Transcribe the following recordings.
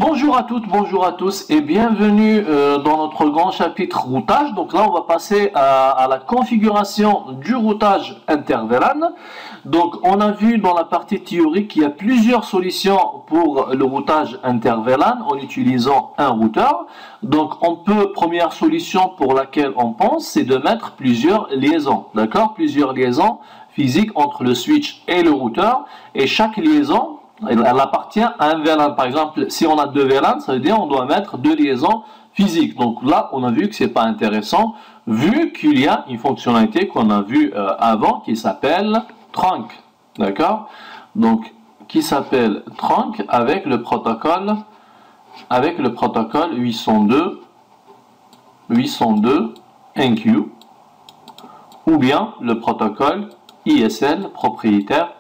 Bonjour à toutes, bonjour à tous et bienvenue dans notre grand chapitre routage. Donc là on va passer à la configuration du routage inter-VLAN. Donc on a vu dans la partie théorique qu'il y a plusieurs solutions pour le routage inter-VLAN en utilisant un routeur. Donc première solution pour laquelle on pense, c'est de mettre plusieurs liaisons, d'accord? Plusieurs liaisons physiques entre le switch et le routeur, et chaque liaison elle appartient à un VLAN. Par exemple, si on a deux VLAN, ça veut dire qu'on doit mettre deux liaisons physiques. Donc là, on a vu que c'est pas intéressant, vu qu'il y a une fonctionnalité qu'on a vue avant qui s'appelle trunk. D'accord? Donc, qui s'appelle trunk avec le protocole 802.1Q ou bien le protocole ISL propriétaire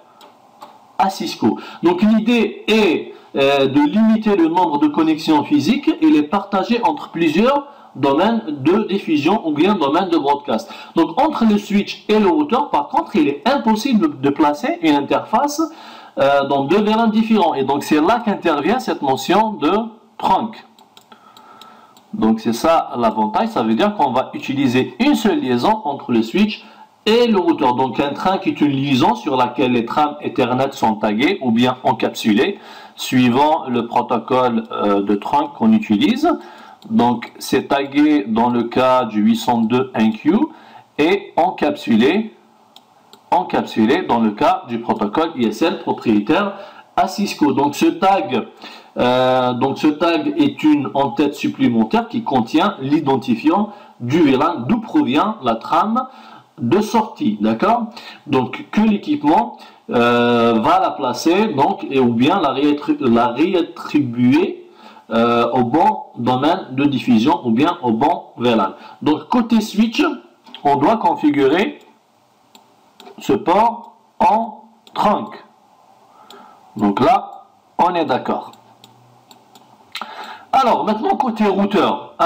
à Cisco. Donc l'idée est de limiter le nombre de connexions physiques et les partager entre plusieurs domaines de diffusion ou bien domaines de broadcast. Donc entre le switch et le routeur, par contre, il est impossible de placer une interface dans deux VLAN différents. Et donc c'est là qu'intervient cette notion de trunk. Donc c'est ça l'avantage, ça veut dire qu'on va utiliser une seule liaison entre le switch et le routeur. Donc un trunk est une liaison sur laquelle les trames Ethernet sont taguées ou bien encapsulées suivant le protocole de trunk qu'on utilise. Donc c'est tagué dans le cas du 802.1Q et encapsulé dans le cas du protocole ISL propriétaire à Cisco. Donc ce tag est une en-tête supplémentaire qui contient l'identifiant du VLAN d'où provient la trame de sortie, d'accord? Donc que l'équipement va la placer donc ou bien la réattribuer au bon domaine de diffusion ou bien au bon VLAN. Donc côté switch, on doit configurer ce port en trunk. Donc là, on est d'accord. Alors maintenant côté routeur.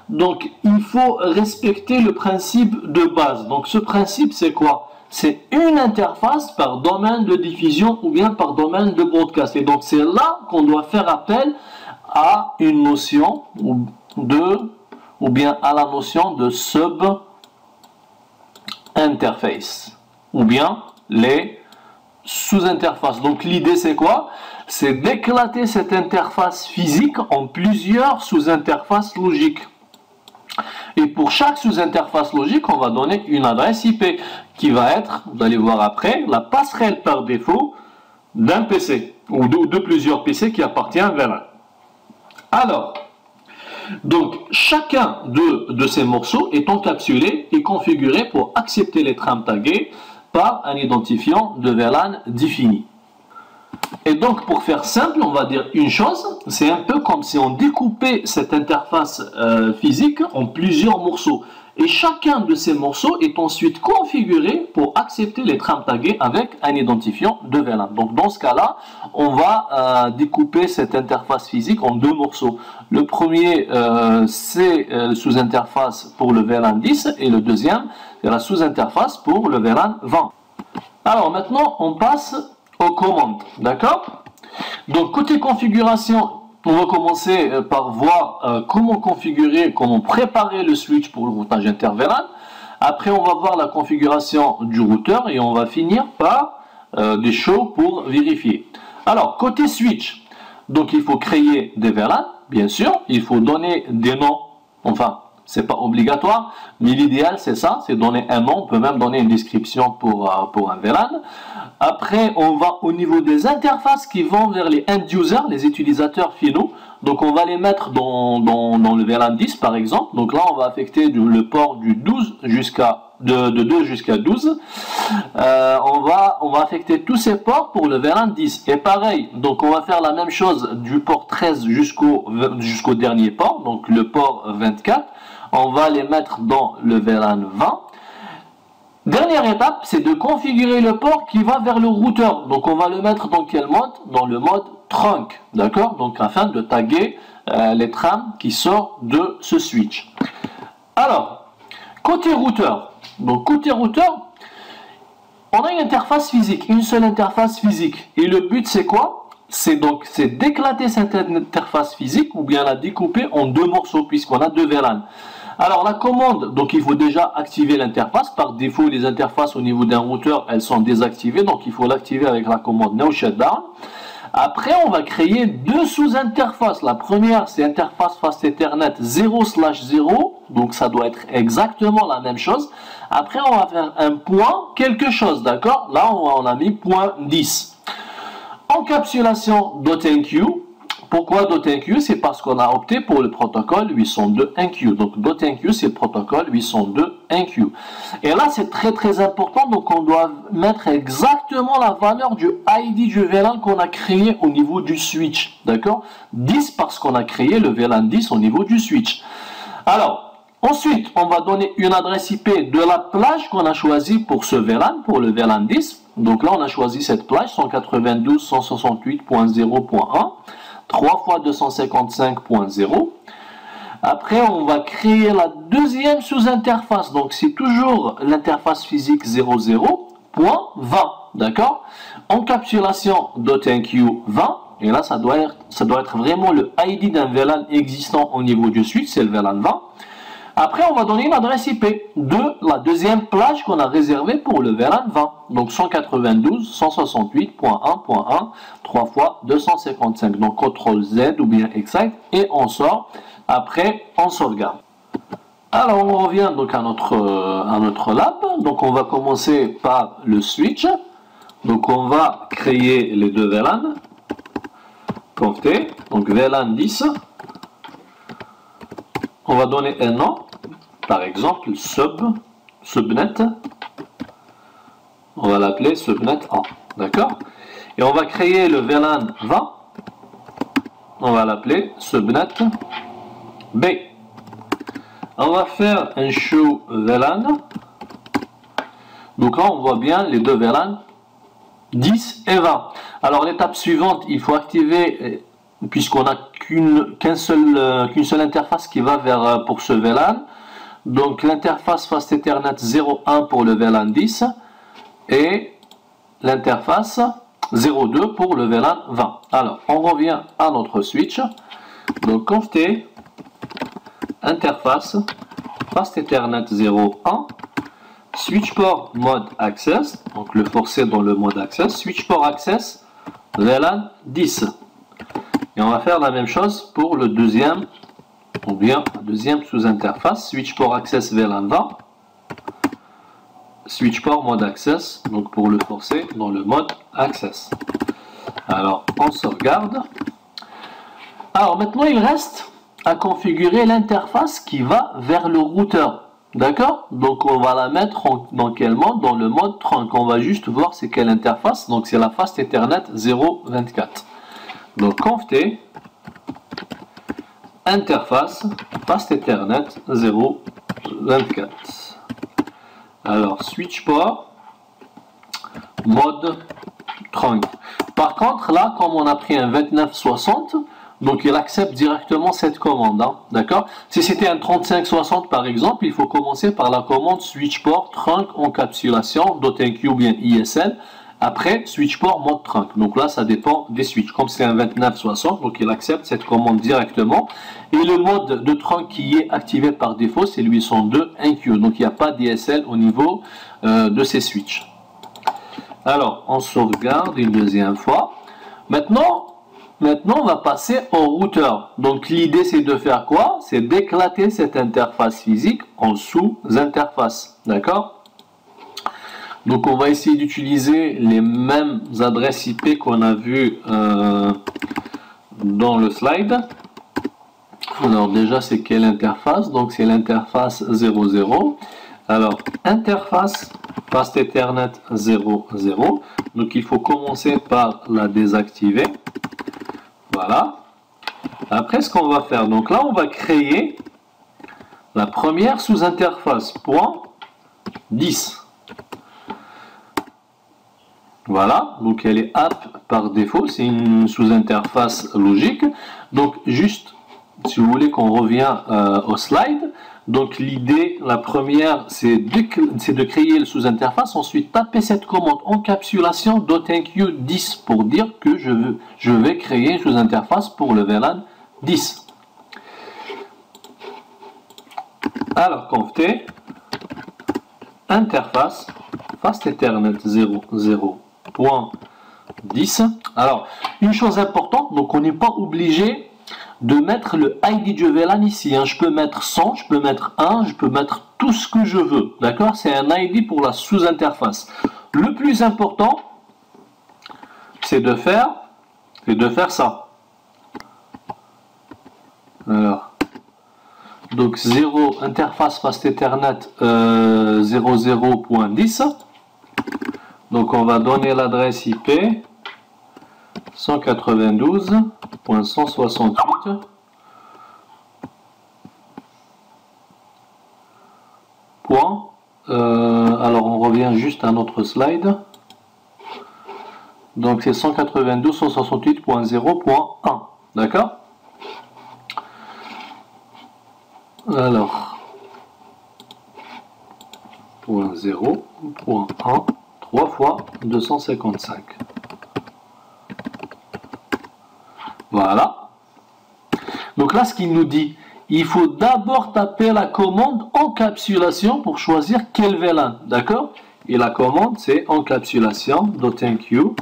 Donc, il faut respecter le principe de base. Donc, ce principe, c'est quoi? C'est une interface par domaine de diffusion ou bien par domaine de broadcast. Et donc, c'est là qu'on doit faire appel à une notion ou bien à la notion de sub-interface ou bien les sous-interfaces. Donc, l'idée, c'est quoi? C'est d'éclater cette interface physique en plusieurs sous-interfaces logiques. Et pour chaque sous-interface logique, on va donner une adresse IP qui va être, vous allez voir après, la passerelle par défaut d'un PC ou de plusieurs PC qui appartiennent vers un. Alors, donc chacun de ces morceaux est encapsulé et configuré pour accepter les trames taguées par un identifiant de VLAN défini. Et donc, pour faire simple, on va dire une chose, c'est un peu comme si on découpait cette interface physique en plusieurs morceaux. Et chacun de ces morceaux est ensuite configuré pour accepter les trames taguées avec un identifiant de VLAN. Donc, dans ce cas-là, on va découper cette interface physique en deux morceaux. Le premier, c'est sous-interface pour le VLAN 10 et le deuxième, c'est la sous-interface pour le VLAN 20. Alors, maintenant, on passe aux commandes, d'accord? Donc côté configuration, on va commencer par voir comment configurer, comment préparer le switch pour le routage inter-VLAN. Après on va voir la configuration du routeur et on va finir par des shows pour vérifier. Alors côté switch, donc il faut créer des VLAN, bien sûr, il faut donner des noms, enfin c'est pas obligatoire, mais l'idéal c'est ça, c'est donner un nom, on peut même donner une description pour un VLAN. Après, on va au niveau des interfaces qui vont vers les end users, les utilisateurs finaux. Donc on va les mettre dans le VLAN 10 par exemple. Donc là, on va affecter le port du 12 de 2 jusqu'à 12. On va affecter tous ces ports pour le VLAN 10. Et pareil, donc on va faire la même chose du port 13 jusqu'au dernier port, donc le port 24. On va les mettre dans le VLAN 20. Dernière étape, c'est de configurer le port qui va vers le routeur. Donc on va le mettre dans quel mode? Dans le mode trunk, d'accord? Donc afin de taguer les trames qui sortent de ce switch. Alors, côté routeur. Donc côté routeur, on a une interface physique, une seule interface physique. Et le but c'est quoi? c'est d'éclater cette interface physique ou bien la découper en deux morceaux puisqu'on a deux VLAN. Alors la commande, donc il faut déjà activer l'interface. Par défaut, les interfaces au niveau d'un routeur, elles sont désactivées, donc il faut l'activer avec la commande no shutdown. Après, on va créer deux sous-interfaces. La première, c'est interface Fast Ethernet 0/0, donc ça doit être exactement la même chose. Après, on va faire un point quelque chose, d'accord? Là, on a mis point 10. Encapsulation .enqueue. Pourquoi .enqueue? C'est parce qu'on a opté pour le protocole 802.enqueue. Donc .enqueue, c'est le protocole 802.enqueue. Et là, c'est très important. Donc on doit mettre exactement la valeur du ID du VLAN qu'on a créé au niveau du switch. D'accord? 10 parce qu'on a créé le VLAN 10 au niveau du switch. Alors, ensuite, on va donner une adresse IP de la plage qu'on a choisie pour ce VLAN, pour le VLAN 10. Donc là, on a choisi cette plage 192.168.0.1. 3 fois 255.0. Après, on va créer la deuxième sous-interface. Donc, c'est toujours l'interface physique 00.20. D'accord? Encapsulation .enqueue 20. Et là, ça doit être vraiment le ID d'un VLAN existant au niveau du switch. C'est le VLAN 20. Après, on va donner une adresse IP de la deuxième plage qu'on a réservée pour le VLAN 20. Donc 192.168.1.1, 3 fois 255. Donc CTRL Z ou bien Excite et on sort. Après, on sauvegarde. Alors, on revient donc à notre lab. Donc, on va commencer par le switch. Donc, on va créer les deux VLAN. Conft, donc VLAN 10. On va donner un nom, par exemple subnet. On va l'appeler subnet 1, d'accord? Et on va créer le VLAN 20. On va l'appeler subnet B. On va faire un show VLAN. Donc là, on voit bien les deux VLAN 10 et 20. Alors l'étape suivante, il faut activer, puisqu'on n'a qu'une seule interface qui va pour ce VLAN. Donc l'interface Fast Ethernet 01 pour le VLAN 10 et l'interface 02 pour le VLAN 20. Alors on revient à notre switch. Donc conft interface Fast Ethernet 01 switch port mode access, donc le forcer dans le mode access, switch port access VLAN 10. Et on va faire la même chose pour le deuxième, ou bien la deuxième sous-interface, switch port access VLAN 20, switch port mode access, donc pour le forcer dans le mode access. Alors, on sauvegarde. Alors maintenant, il reste à configurer l'interface qui va vers le routeur. D'accord? Donc on va la mettre dans quel mode? Dans le mode trunk. On va juste voir c'est quelle interface. Donc c'est la Fast Ethernet 024. Donc conft interface Fast Ethernet 024. Alors switch port mode trunk. Par contre là, comme on a pris un 2960, donc il accepte directement cette commande, hein, d'accord? Si c'était un 3560 par exemple, il faut commencer par la commande switch port trunk encapsulation .enqueue ou bien ISL. Après switch port mode trunk. Donc là ça dépend des switches. Comme c'est un 2960, donc il accepte cette commande directement. Et le mode de trunk qui est activé par défaut, c'est le 802.enqueue. Donc il n'y a pas d'ISL au niveau de ces switches. Alors on sauvegarde une deuxième fois. Maintenant, on va passer au routeur. Donc l'idée c'est de faire quoi? C'est d'éclater cette interface physique en sous-interface. D'accord? Donc on va essayer d'utiliser les mêmes adresses IP qu'on a vues dans le slide. Alors déjà c'est quelle interface? Donc c'est l'interface 00. Alors interface Fast Ethernet 00. Donc il faut commencer par la désactiver. Voilà. Après, ce qu'on va faire, donc là, on va créer la première sous-interface, point 10. Voilà, donc elle est app par défaut, c'est une sous-interface logique. Donc juste, si vous voulez qu'on revient au slide, Donc l'idée, la première, c'est de créer le sous-interface, ensuite taper cette commande encapsulation .enqueue10 pour dire que je vais créer une sous-interface pour le VLAN 10. Alors conft interface fast Ethernet 0.0.10. Alors une chose importante, donc on n'est pas obligé de mettre le ID du VLAN ici. Hein. Je peux mettre 100, je peux mettre 1, je peux mettre tout ce que je veux. D'accord? C'est un ID pour la sous-interface. Le plus important, c'est de faire ça. Alors, donc 0 interface fast Ethernet 00.10. Donc on va donner l'adresse IP 192.168. Alors on revient juste à notre slide. Donc c'est 192.168.0.1. D'accord? Alors, point 0, point 1, 3 fois 255. Voilà. Donc là, ce qu'il nous dit, il faut d'abord taper la commande encapsulation pour choisir quel VLAN. D'accord? Et la commande, c'est encapsulation.enqueue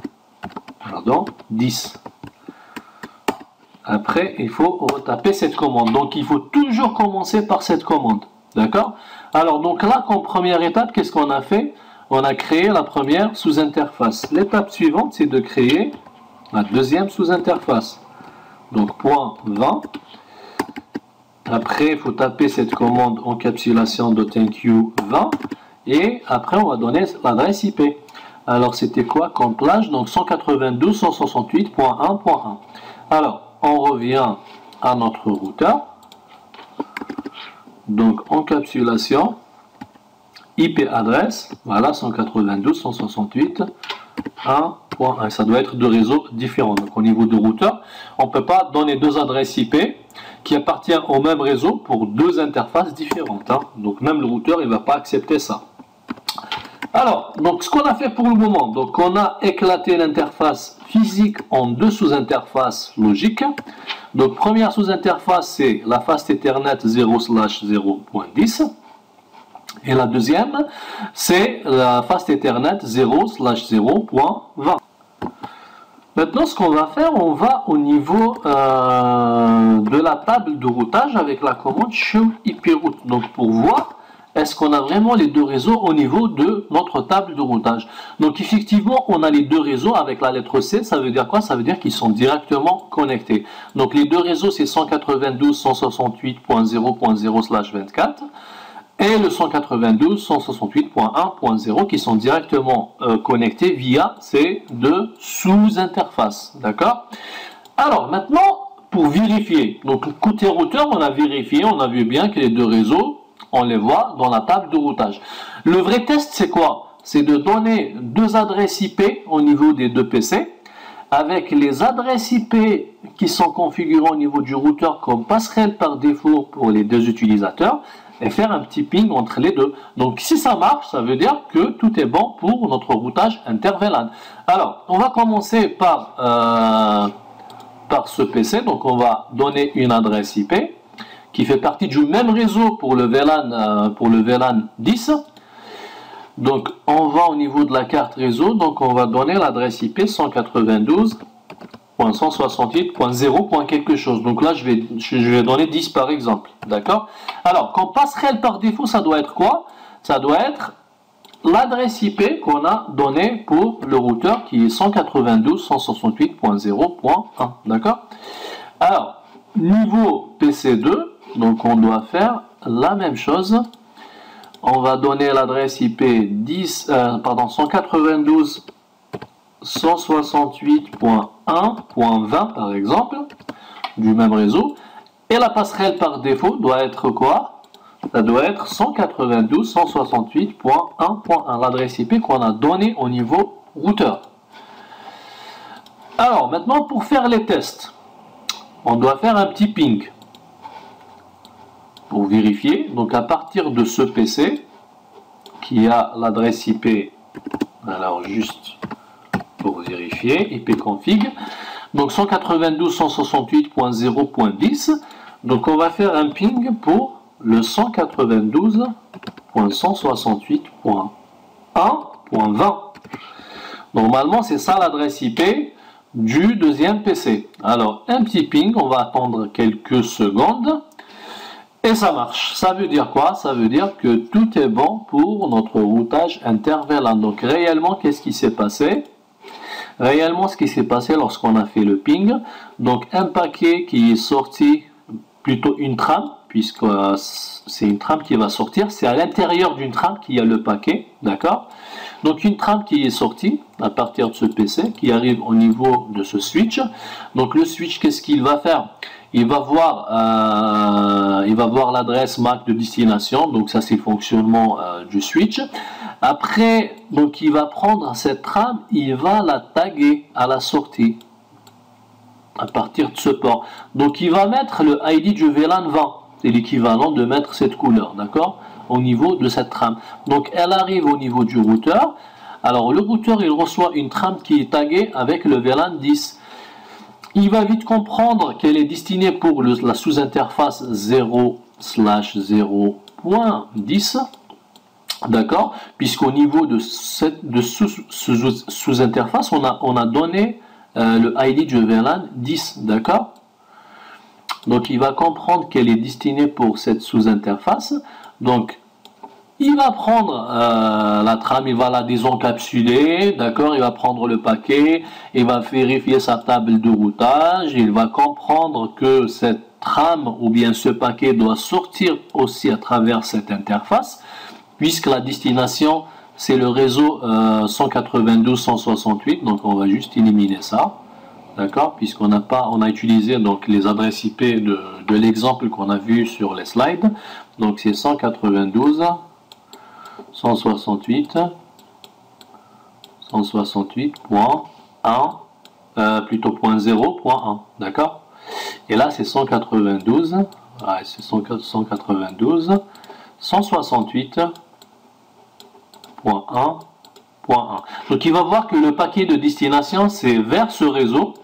10. Après, il faut retaper cette commande. Donc, il faut toujours commencer par cette commande. D'accord? Alors, donc là, comme première étape, qu'est-ce qu'on a fait? On a créé la première sous-interface. L'étape suivante, c'est de créer la deuxième sous-interface. Donc, point 20. Après, il faut taper cette commande encapsulation.enqueue 20. Et après, on va donner l'adresse IP. Alors, c'était quoi comme plage? Donc, 192.168.1.1. Alors, on revient à notre routeur. Donc, encapsulation, IP adresse, voilà, 192.168.1.1. Ça doit être deux réseaux différents. Donc, au niveau du routeur, on ne peut pas donner deux adresses IP qui appartiennent au même réseau pour deux interfaces différentes. Hein. Donc, même le routeur, il ne va pas accepter ça. Alors, donc ce qu'on a fait pour le moment, donc on a éclaté l'interface physique en deux sous-interfaces logiques. Donc première sous-interface, c'est la fast Ethernet 0/0.10. Et la deuxième, c'est la fast Ethernet 0/0.20. Maintenant, ce qu'on va faire, on va au niveau de la table de routage avec la commande show IP route. Donc pour voir est-ce qu'on a vraiment les deux réseaux au niveau de notre table de routage. Donc effectivement, on a les deux réseaux avec la lettre C. Ça veut dire quoi? Ça veut dire qu'ils sont directement connectés. Donc les deux réseaux, c'est 192.168.0.0/24 et le 192.168.1.0 qui sont directement connectés via ces deux sous-interfaces. D'accord? Alors maintenant, pour vérifier, donc côté routeur, on a vérifié, on a vu bien que les deux réseaux, on les voit dans la table de routage. Le vrai test, c'est quoi? C'est de donner deux adresses IP au niveau des deux PC, avec les adresses IP qui sont configurées au niveau du routeur comme passerelle par défaut pour les deux utilisateurs, et faire un petit ping entre les deux. Donc si ça marche, ça veut dire que tout est bon pour notre routage inter-VLAN. Alors, on va commencer par ce PC. Donc on va donner une adresse IP qui fait partie du même réseau pour le VLAN 10. Donc on va au niveau de la carte réseau, donc on va donner l'adresse IP 192.168.0. quelque chose. Donc là je vais donner 10 par exemple. D'accord? Alors comme passerelle par défaut, ça doit être quoi? Ça doit être l'adresse IP qu'on a donnée pour le routeur qui est 192.168.0.1. D'accord? Alors niveau PC2, donc on doit faire la même chose. On va donner l'adresse IP 192.168.1.20 par exemple, du même réseau. Et la passerelle par défaut doit être quoi? Ça doit être 192.168.1.1, l'adresse IP qu'on a donnée au niveau routeur. Alors maintenant, pour faire les tests, on doit faire un petit ping. pour vérifier. Donc à partir de ce PC qui a l'adresse IP, alors juste pour vérifier, ipconfig, donc 192.168.0.10, donc on va faire un ping pour le 192.168.1.20. Normalement c'est ça l'adresse IP du deuxième PC. Alors un petit ping, on va attendre quelques secondes et ça marche. Ça veut dire quoi? Ça veut dire que tout est bon pour notre routage inter-VLAN. Donc réellement, qu'est-ce qui s'est passé? Réellement, ce qui s'est passé lorsqu'on a fait le ping, donc un paquet qui est sorti, plutôt une trame, puisque c'est une trame qui va sortir, c'est à l'intérieur d'une trame qu'il y a le paquet, d'accord? Donc une trame qui est sortie à partir de ce PC, qui arrive au niveau de ce switch. Donc le switch, qu'est-ce qu'il va faire? Il va voir l'adresse MAC de destination, donc ça c'est le fonctionnement du switch. Après, donc il va prendre cette trame, il va la taguer à la sortie à partir de ce port. Donc il va mettre le ID du VLAN 20, c'est l'équivalent de mettre cette couleur, d'accord, au niveau de cette trame. Donc elle arrive au niveau du routeur. Alors le routeur, il reçoit une trame qui est taguée avec le VLAN 10. Il va vite comprendre qu'elle est destinée pour la sous-interface 0/0.10, d'accord, puisqu'au niveau de sous-interface, on a donné le ID du VLAN 10, d'accord. Donc il va comprendre qu'elle est destinée pour cette sous-interface. Donc il va prendre la trame, il va la désencapsuler, d'accord, il va prendre le paquet, il va vérifier sa table de routage, il va comprendre que cette trame ou bien ce paquet doit sortir aussi à travers cette interface, puisque la destination c'est le réseau 192.168, donc on va juste éliminer ça, d'accord, puisqu'on n'a pas, on a utilisé donc les adresses IP de l'exemple qu'on a vu sur les slides. Donc c'est 192.168.1, plutôt .0.1, d'accord. Et là c'est 192, ouais, c'est 168.1.1. Donc il va voir que le paquet de destination c'est vers ce réseau,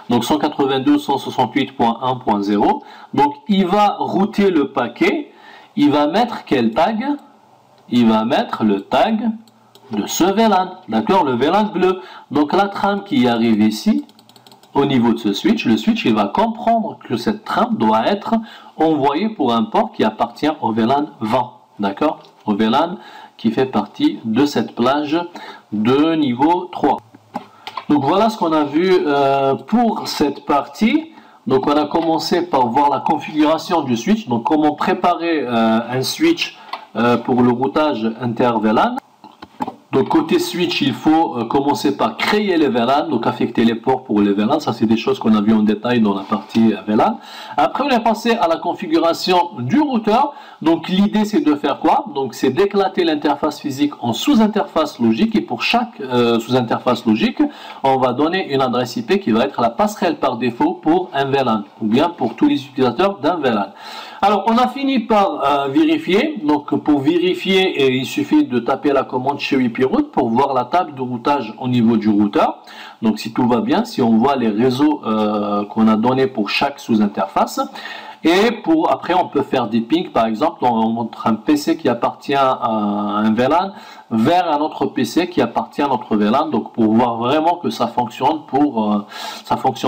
donc 192.168.1.0. donc il va router le paquet, il va mettre quel tag? Il va mettre le tag de ce VLAN, d'accord, le VLAN bleu. Donc la trame qui arrive ici, au niveau de ce switch, le switch il va comprendre que cette trame doit être envoyée pour un port qui appartient au VLAN 20, d'accord, au VLAN qui fait partie de cette plage de niveau 3. Donc voilà ce qu'on a vu pour cette partie. Donc on a commencé par voir la configuration du switch, donc comment préparer un switch pour le routage inter-VLAN. Donc côté switch, il faut commencer par créer les VLAN, donc affecter les ports pour les VLAN. Ça c'est des choses qu'on a vu en détail dans la partie VLAN. Après on est passé à la configuration du routeur. Donc l'idée c'est de faire quoi? Donc c'est d'éclater l'interface physique en sous-interface logique, et pour chaque sous-interface logique, on va donner une adresse IP qui va être la passerelle par défaut pour un VLAN, ou bien pour tous les utilisateurs d'un VLAN. Alors on a fini par vérifier. Donc pour vérifier, il suffit de taper la commande chez IP-Route pour voir la table de routage au niveau du routeur. Donc si tout va bien, si on voit les réseaux qu'on a donnés pour chaque sous-interface. Et pour après on peut faire des pings, par exemple on montre un PC qui appartient à un VLAN vers un autre PC qui appartient à notre VLAN, donc pour voir vraiment que ça fonctionne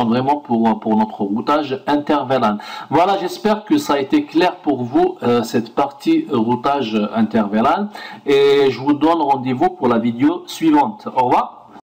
vraiment pour notre routage inter-VLAN. Voilà, j'espère que ça a été clair pour vous cette partie routage inter-VLAN, et je vous donne rendez-vous pour la vidéo suivante. Au revoir.